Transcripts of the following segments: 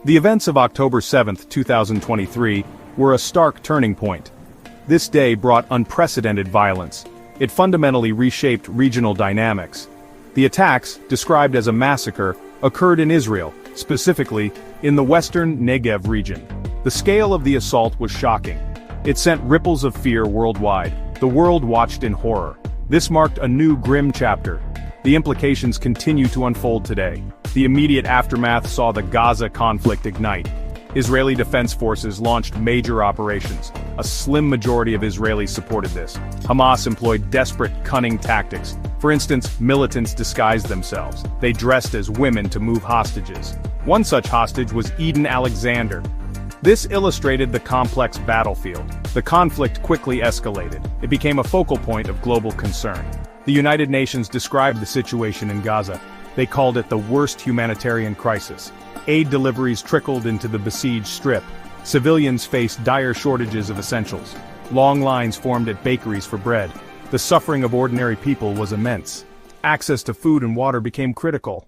The events of October 7, 2023, were a stark turning point. This day brought unprecedented violence. It fundamentally reshaped regional dynamics. The attacks, described as a massacre, occurred in Israel, specifically, in the western Negev region. The scale of the assault was shocking. It sent ripples of fear worldwide. The world watched in horror. This marked a new grim chapter. The implications continue to unfold today. The immediate aftermath saw the Gaza conflict ignite. Israeli Defense Forces launched major operations. A slim majority of Israelis supported this. Hamas employed desperate, cunning tactics. For instance, militants disguised themselves. They dressed as women to move hostages. One such hostage was Eden Alexander. This illustrated the complex battlefield. The conflict quickly escalated. It became a focal point of global concern. The United Nations described the situation in Gaza. They called it the worst humanitarian crisis. Aid deliveries trickled into the besieged strip. Civilians faced dire shortages of essentials. Long lines formed at bakeries for bread. The suffering of ordinary people was immense. Access to food and water became critical.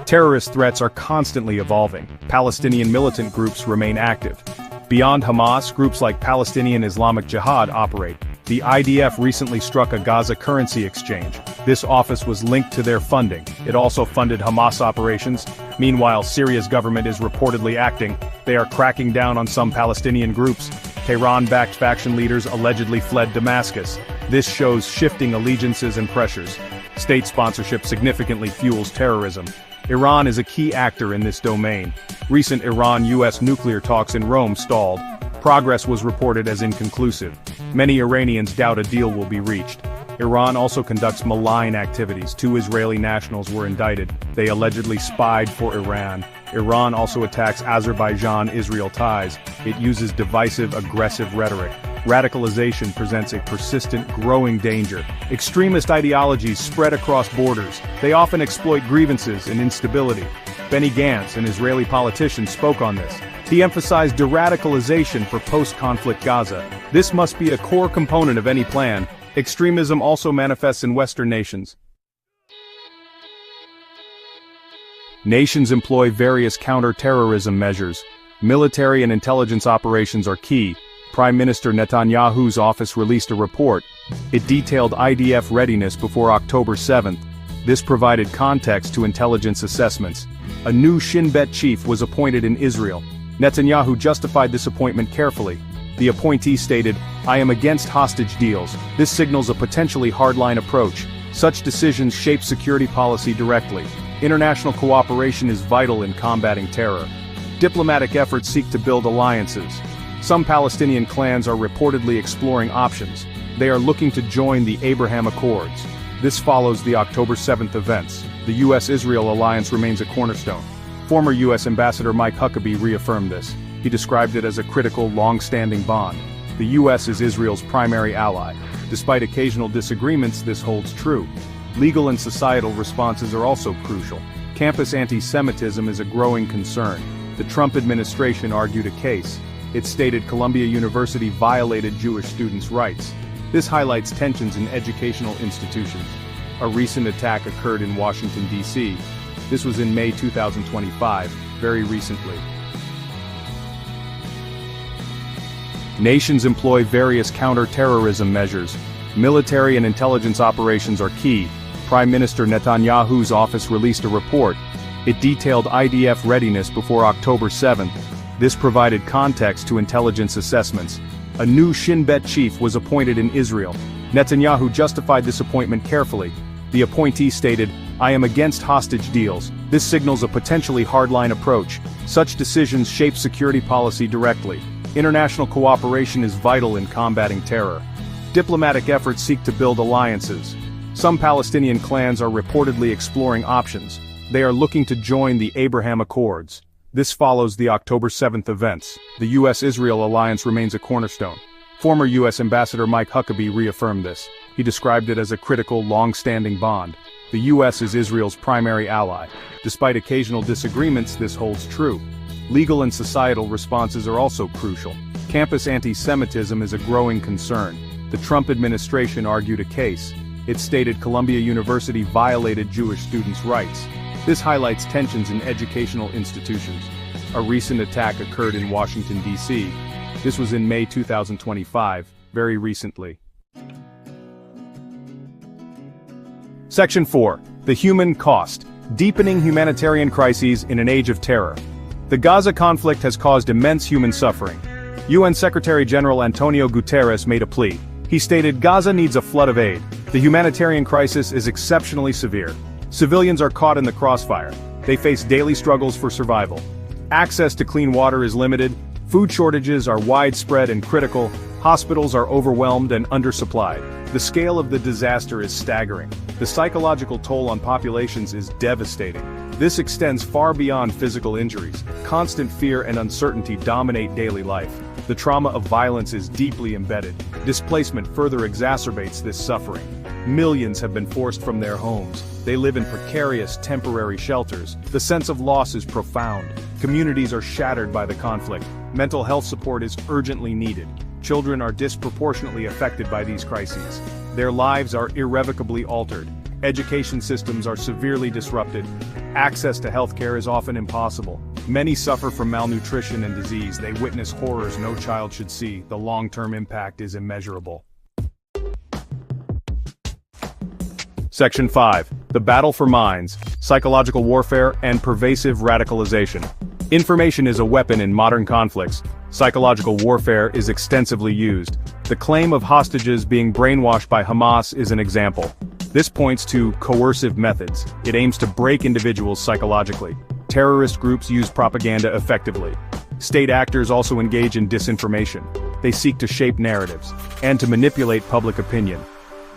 Terrorist threats are constantly evolving. Palestinian militant groups remain active. Beyond Hamas, groups like Palestinian Islamic Jihad operate. The IDF recently struck a Gaza currency exchange. This office was linked to their funding. It also funded Hamas operations. Meanwhile, Syria's government is reportedly acting. They are cracking down on some Palestinian groups. Tehran-backed faction leaders allegedly fled Damascus. This shows shifting allegiances and pressures. State sponsorship significantly fuels terrorism. Iran is a key actor in this domain. Recent Iran-US nuclear talks in Rome stalled. Progress was reported as inconclusive. Many Iranians doubt a deal will be reached. Iran also conducts malign activities. 2 Israeli nationals were indicted. They allegedly spied for Iran. Iran also attacks Azerbaijan-Israel ties. It uses divisive, aggressive rhetoric. Radicalization presents a persistent, growing danger. Extremist ideologies spread across borders. They often exploit grievances and instability. Benny Gantz, an Israeli politician, spoke on this. He emphasized de-radicalization for post-conflict Gaza. This must be a core component of any plan. Extremism also manifests in Western nations. Nations employ various counter-terrorism measures. Military and intelligence operations are key. Prime Minister Netanyahu's office released a report. It detailed IDF readiness before October 7th. This provided context to intelligence assessments. A new Shin Bet chief was appointed in Israel. Netanyahu justified this appointment carefully. The appointee stated, "I am against hostage deals. This signals a potentially hardline approach. Such decisions shape security policy directly. International cooperation is vital in combating terror. Diplomatic efforts seek to build alliances. Some Palestinian clans are reportedly exploring options. They are looking to join the Abraham Accords. This follows the October 7th events. The U.S.-Israel alliance remains a cornerstone. Former U.S. Ambassador Mike Huckabee reaffirmed this. He described it as a critical, long-standing bond. The U.S. is Israel's primary ally. Despite occasional disagreements, this holds true. Legal and societal responses are also crucial. Campus anti-Semitism is a growing concern. The Trump administration argued a case. It stated Columbia University violated Jewish students' rights. This highlights tensions in educational institutions. A recent attack occurred in Washington, D.C. This was in May 2025, very recently. Nations employ various counter-terrorism measures. Military and intelligence operations are key. Prime Minister Netanyahu's office released a report. It detailed IDF readiness before October 7th. This provided context to intelligence assessments. A new Shin Bet chief was appointed in Israel. Netanyahu justified this appointment carefully. The appointee stated, "I am against hostage deals. This signals a potentially hardline approach. Such decisions shape security policy directly. International cooperation is vital in combating terror. Diplomatic efforts seek to build alliances. Some Palestinian clans are reportedly exploring options. They are looking to join the Abraham Accords. This follows the October 7th events. The U.S.-Israel alliance remains a cornerstone. Former U.S. Ambassador Mike Huckabee reaffirmed this. He described it as a critical, long-standing bond. The U.S. is Israel's primary ally. Despite occasional disagreements, this holds true. Legal and societal responses are also crucial. Campus anti-Semitism is a growing concern. The Trump administration argued a case. It stated Columbia University violated Jewish students' rights. This highlights tensions in educational institutions. A recent attack occurred in Washington, D.C. This was in May 2025, very recently. Section 4. The human cost. Deepening humanitarian crises in an age of terror. The Gaza conflict has caused immense human suffering. UN Secretary-General Antonio Guterres made a plea. He stated, "Gaza needs a flood of aid. The humanitarian crisis is exceptionally severe. Civilians are caught in the crossfire. They face daily struggles for survival. Access to clean water is limited, food shortages are widespread and critical, hospitals are overwhelmed and undersupplied. The scale of the disaster is staggering. The psychological toll on populations is devastating. This extends far beyond physical injuries. Constant fear and uncertainty dominate daily life. The trauma of violence is deeply embedded. Displacement further exacerbates this suffering. Millions have been forced from their homes. They live in precarious, temporary shelters. The sense of loss is profound. Communities are shattered by the conflict. Mental health support is urgently needed. Children are disproportionately affected by these crises. Their lives are irrevocably altered. Education systems are severely disrupted. Access to healthcare is often impossible. Many suffer from malnutrition and disease. They witness horrors no child should see. The long-term impact is immeasurable. Section 5. The battle for minds, psychological warfare, and pervasive radicalization. Information is a weapon in modern conflicts. Psychological warfare is extensively used. The claim of hostages being brainwashed by Hamas is an example. This points to coercive methods. It aims to break individuals psychologically. Terrorist groups use propaganda effectively. State actors also engage in disinformation. They seek to shape narratives and to manipulate public opinion.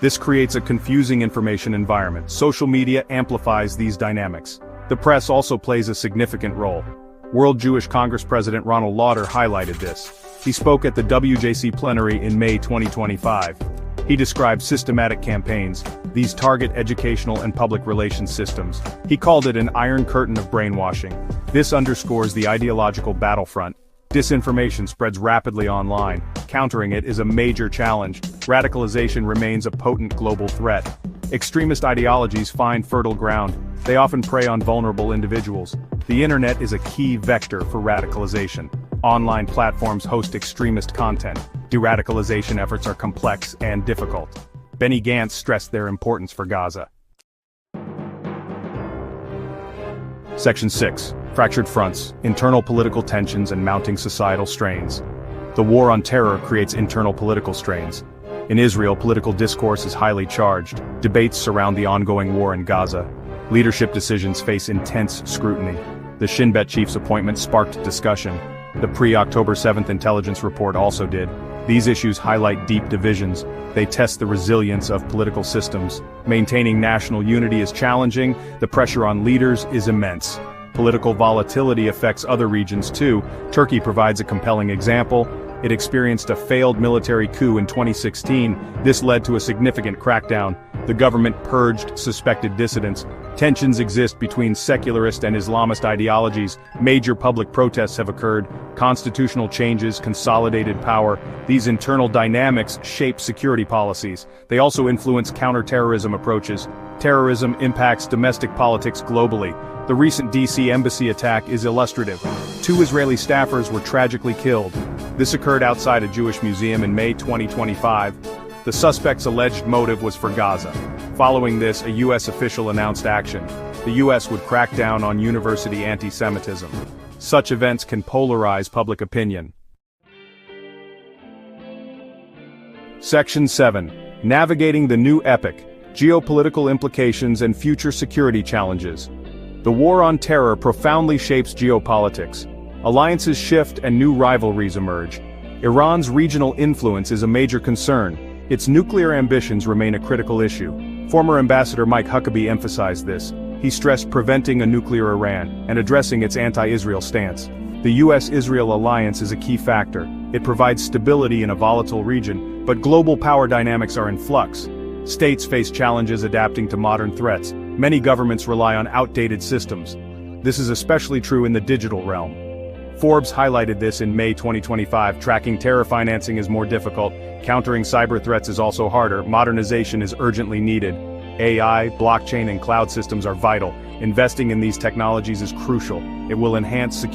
This creates a confusing information environment. Social media amplifies these dynamics. The press also plays a significant role. World Jewish Congress President Ronald Lauder highlighted this. He spoke at the WJC plenary in May 2025. He described systematic campaigns. These target educational and public relations systems. He called it an iron curtain of brainwashing. This underscores the ideological battlefront. Disinformation spreads rapidly online. Countering it is a major challenge. Radicalization remains a potent global threat. Extremist ideologies find fertile ground. They often prey on vulnerable individuals. The internet is a key vector for radicalization. Online platforms host extremist content. De-radicalization efforts are complex and difficult. Benny Gantz stressed their importance for Gaza. Section 6. Fractured fronts, internal political tensions and mounting societal strains. The war on terror creates internal political strains. In Israel, political discourse is highly charged. Debates surround the ongoing war in Gaza. Leadership decisions face intense scrutiny. The Shin Bet chief's appointment sparked discussion. The pre-October 7th intelligence report also did. These issues highlight deep divisions. They test the resilience of political systems. Maintaining national unity is challenging. The pressure on leaders is immense. Political volatility affects other regions too. Turkey provides a compelling example. It experienced a failed military coup in 2016. This led to a significant crackdown. The government purged suspected dissidents. Tensions exist between secularist and Islamist ideologies. Major public protests have occurred. Constitutional changes consolidated power. These internal dynamics shape security policies. They also influence counterterrorism approaches. Terrorism impacts domestic politics globally. The recent D.C. embassy attack is illustrative. 2 Israeli staffers were tragically killed. This occurred outside a Jewish museum in May 2025. The suspect's alleged motive was for Gaza. Following this, a U.S. official announced action. The U.S. would crack down on university anti-Semitism. Such events can polarize public opinion. Section 7. Navigating the New Epoch, Geopolitical Implications and Future Security Challenges. The war on terror profoundly shapes geopolitics. Alliances shift and new rivalries emerge. Iran's regional influence is a major concern. Its nuclear ambitions remain a critical issue. Former Ambassador Mike Huckabee emphasized this. He stressed preventing a nuclear Iran and addressing its anti-Israel stance. The U.S.-Israel alliance is a key factor. It provides stability in a volatile region, but global power dynamics are in flux. States face challenges adapting to modern threats. Many governments rely on outdated systems. This is especially true in the digital realm. Forbes highlighted this in May 2025. Tracking terror financing is more difficult. Countering cyber threats is also harder. Modernization is urgently needed. AI, blockchain, and cloud systems are vital. Investing in these technologies is crucial. It will enhance security.